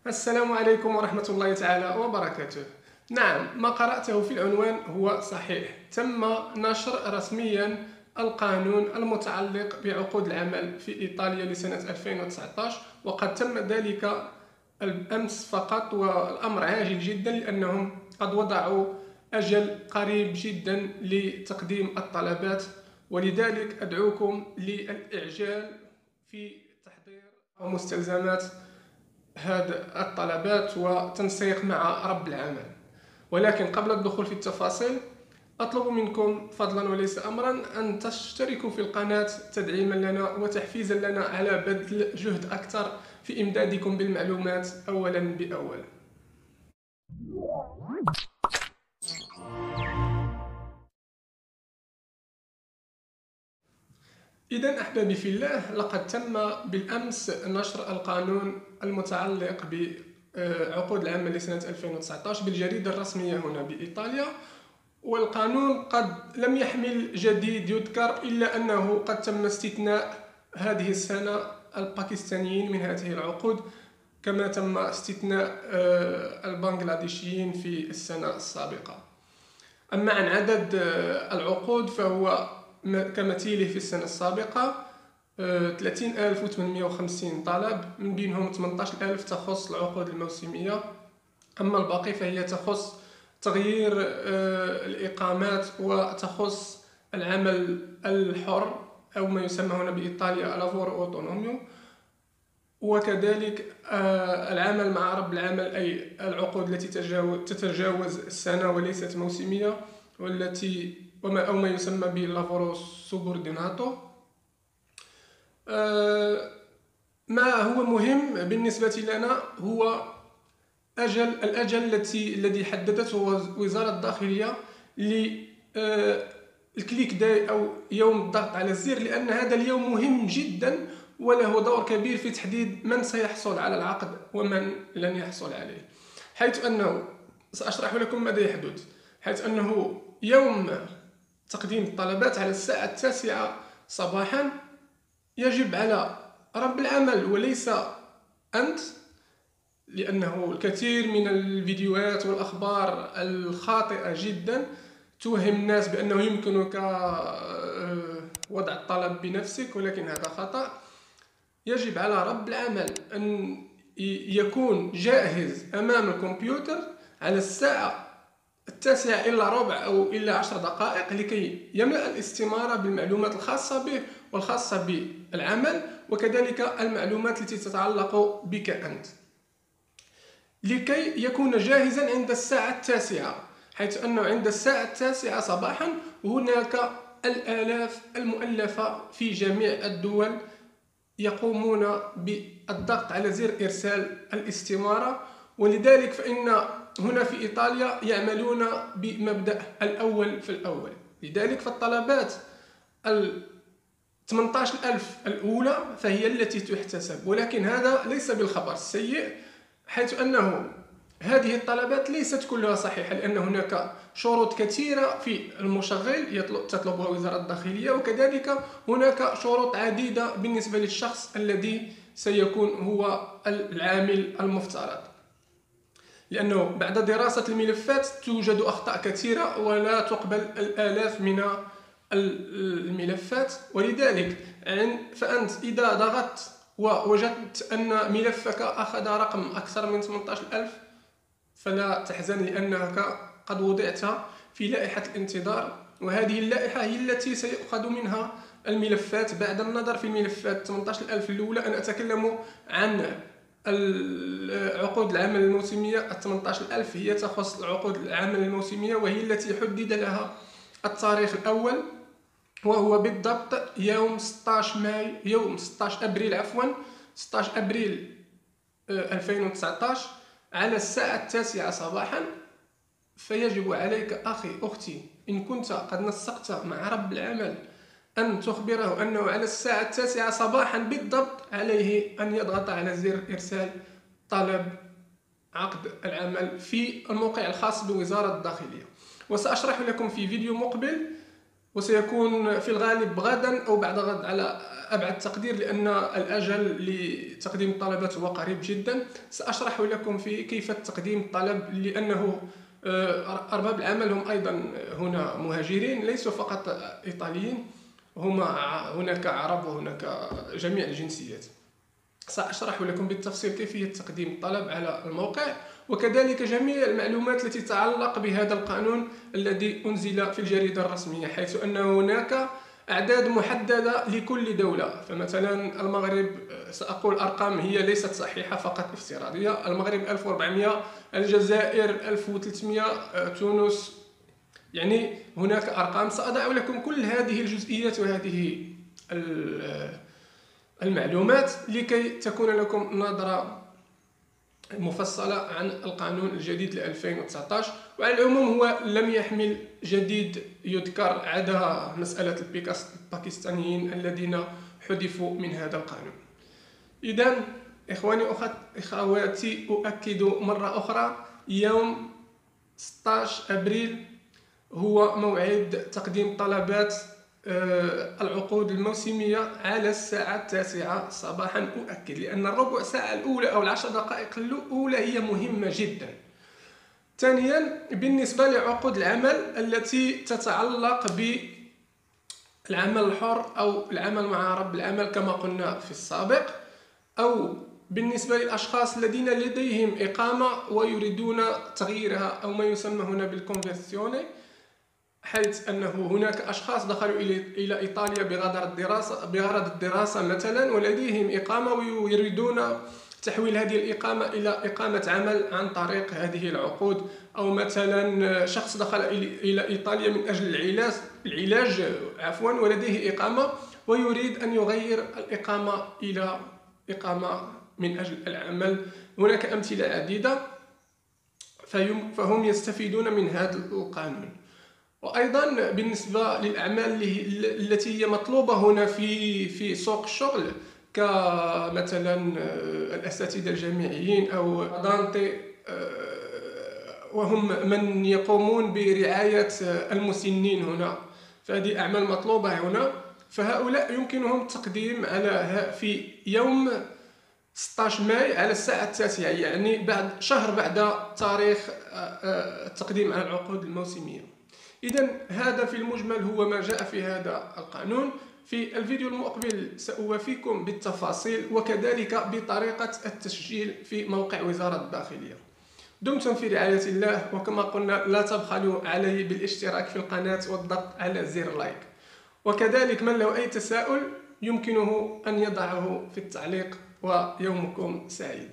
السلام عليكم ورحمة الله تعالى وبركاته. نعم، ما قرأته في العنوان هو صحيح. تم نشر رسميا القانون المتعلق بعقود العمل في إيطاليا لسنة 2019، وقد تم ذلك الأمس فقط، والأمر عاجل جدا لأنهم قد وضعوا أجل قريب جدا لتقديم الطلبات، ولذلك أدعوكم للإعجال في تحضير مستلزمات هذه الطلبات وتنسيق مع رب العمل. ولكن قبل الدخول في التفاصيل أطلب منكم فضلا وليس أمرا أن تشتركوا في القناة تدعيما لنا وتحفيزا لنا على بذل جهد أكثر في إمدادكم بالمعلومات أولا بأول. إذن أحبابي في الله، لقد تم بالأمس نشر القانون المتعلق بعقود العمل لسنة 2019 بالجريدة الرسمية هنا بإيطاليا. والقانون قد لم يحمل جديد يذكر، إلا أنه قد تم استثناء هذه السنة الباكستانيين من هذه العقود، كما تم استثناء البنغلاديشيين في السنة السابقة. أما عن عدد العقود فهو كمثيله في السنة السابقة، 30,850 طلب، من بينهم 18,000 تخص العقود الموسمية. أما الباقي فهي تخص تغيير الإقامات وتخص العمل الحر أو ما يسمى هنا بإيطاليا لافورو أوتونوميو، وكذلك العمل مع رب العمل، أي العقود التي تتجاوز السنة وليست موسمية، والتي أو ما يسمى باللافورو سوبورديناتو. ما هو مهم بالنسبة لنا هو الأجل الذي حددته وزارة الداخلية للكليك داي أو يوم الضغط على الزر، لأن هذا اليوم مهم جدا وله دور كبير في تحديد من سيحصل على العقد ومن لن يحصل عليه. حيث أنه سأشرح لكم ماذا يحدث، حيث أنه يوم تقديم الطلبات على الساعة 9 صباحا يجب على رب العمل وليس أنت، لأنه الكثير من الفيديوهات والأخبار الخاطئة جدا توهم الناس بأنه يمكنك وضع الطلب بنفسك، ولكن هذا خطأ. يجب على رب العمل أن يكون جاهز أمام الكمبيوتر على الساعة 9 إلا ربع أو إلا 10 دقائق لكي يملأ الاستمارة بالمعلومات الخاصة به والخاصة بالعمل، وكذلك المعلومات التي تتعلق بك أنت، لكي يكون جاهزا عند الساعة 9. حيث أنه عند الساعة 9 صباحا هناك الآلاف المؤلفة في جميع الدول يقومون بالضغط على زر إرسال الاستمارة، ولذلك فإن هنا في إيطاليا يعملون بمبدأ الأول في الأول. لذلك فالطلبات 18,000 الأولى فهي التي تحتسب، ولكن هذا ليس بالخبر السيء، حيث أنه هذه الطلبات ليست كلها صحيحة، لأن هناك شروط كثيرة في المشغل تطلبها وزارة الداخلية، وكذلك هناك شروط عديدة بالنسبة للشخص الذي سيكون هو العامل المفترض، لأنه بعد دراسة الملفات توجد أخطاء كثيرة ولا تقبل الآلاف من الملفات. ولذلك فأنت إذا ضغطت ووجدت أن ملفك أخذ رقم أكثر من 18,000 فلا تحزن، لأنك قد وضعت في لائحة الانتظار، وهذه اللائحة هي التي سيأخذ منها الملفات بعد النظر في الملفات 18,000 الأولى. أنا أتكلم عن عقود العمل الموسمية. 18,000 هي تخص عقود العمل الموسمية، وهي التي حدد لها التاريخ الأول، وهو بالضبط يوم 16 أبريل 2019 على الساعة 9 صباحا. فيجب عليك أخي أختي، إن كنت قد نسقت مع رب العمل، أن تخبره أنه على الساعة 9 صباحا بالضبط عليه أن يضغط على زر إرسال طلب عقد العمل في الموقع الخاص بوزارة الداخلية. وسأشرح لكم في فيديو مقبل، وسيكون في الغالب غدا أو بعد غد على أبعد تقدير لأن الأجل لتقديم الطلبات هو قريب جدا. سأشرح لكم في كيف تقديم الطلب، لأنه أرباب العمل هم أيضا هنا مهاجرين، ليسوا فقط إيطاليين، هناك عرب وهناك جميع الجنسيات. سأشرح لكم بالتفصيل كيفية تقديم الطلب على الموقع، وكذلك جميع المعلومات التي تتعلق بهذا القانون الذي أنزل في الجريدة الرسمية، حيث أن هناك أعداد محددة لكل دولة. فمثلا المغرب، سأقول أرقام هي ليست صحيحة، فقط افتراضية. المغرب 1400، الجزائر 1300، تونس، يعني هناك أرقام. سأضع لكم كل هذه الجزئيات وهذه المعلومات لكي تكون لكم نظرة مفصلة عن القانون الجديد ل 2019. وعلى العموم هو لم يحمل جديد يذكر عدا مسألة الباكستانيين الذين حذفوا من هذا القانون. إذن إخواني أخواتي، أؤكد مرة أخرى، يوم 16 أبريل هو موعد تقديم طلبات العقود الموسمية على الساعة 9 صباحا. أؤكد، لأن الربع ساعة الأولى أو ال10 دقائق الأولى هي مهمة جدا. ثانيا، بالنسبة لعقود العمل التي تتعلق بالعمل الحر أو العمل مع رب العمل كما قلنا في السابق، أو بالنسبة للأشخاص الذين لديهم إقامة ويريدون تغييرها أو ما يسمى هنا بالكونفرسيوني، حيث أنه هناك أشخاص دخلوا إلى إيطاليا بغرض الدراسة مثلا، ولديهم إقامة ويريدون تحويل هذه الإقامة إلى إقامة عمل عن طريق هذه العقود. أو مثلا شخص دخل إلى إيطاليا من أجل العلاج ولديه إقامة ويريد أن يغير الإقامة إلى إقامة من أجل العمل. هناك أمثلة عديدة، فهم يستفيدون من هذا القانون. وأيضا بالنسبة للأعمال التي هي مطلوبة هنا في سوق الشغل، كمثلا الأساتذة الجامعيين أو دانتي، وهم من يقومون برعاية المسنين هنا، فهذه أعمال مطلوبة هنا. فهؤلاء يمكنهم التقديم في يوم 16 ماي على الساعة 9، يعني بعد شهر بعد تاريخ التقديم على العقود الموسمية. إذن هذا في المجمل هو ما جاء في هذا القانون. في الفيديو المقبل سأوافيكم بالتفاصيل وكذلك بطريقة التسجيل في موقع وزارة الداخلية. دمتم في رعاية الله، وكما قلنا لا تبخلوا علي بالاشتراك في القناة والضغط على زر لايك، وكذلك من له أي تساؤل يمكنه أن يضعه في التعليق. ويومكم سعيد.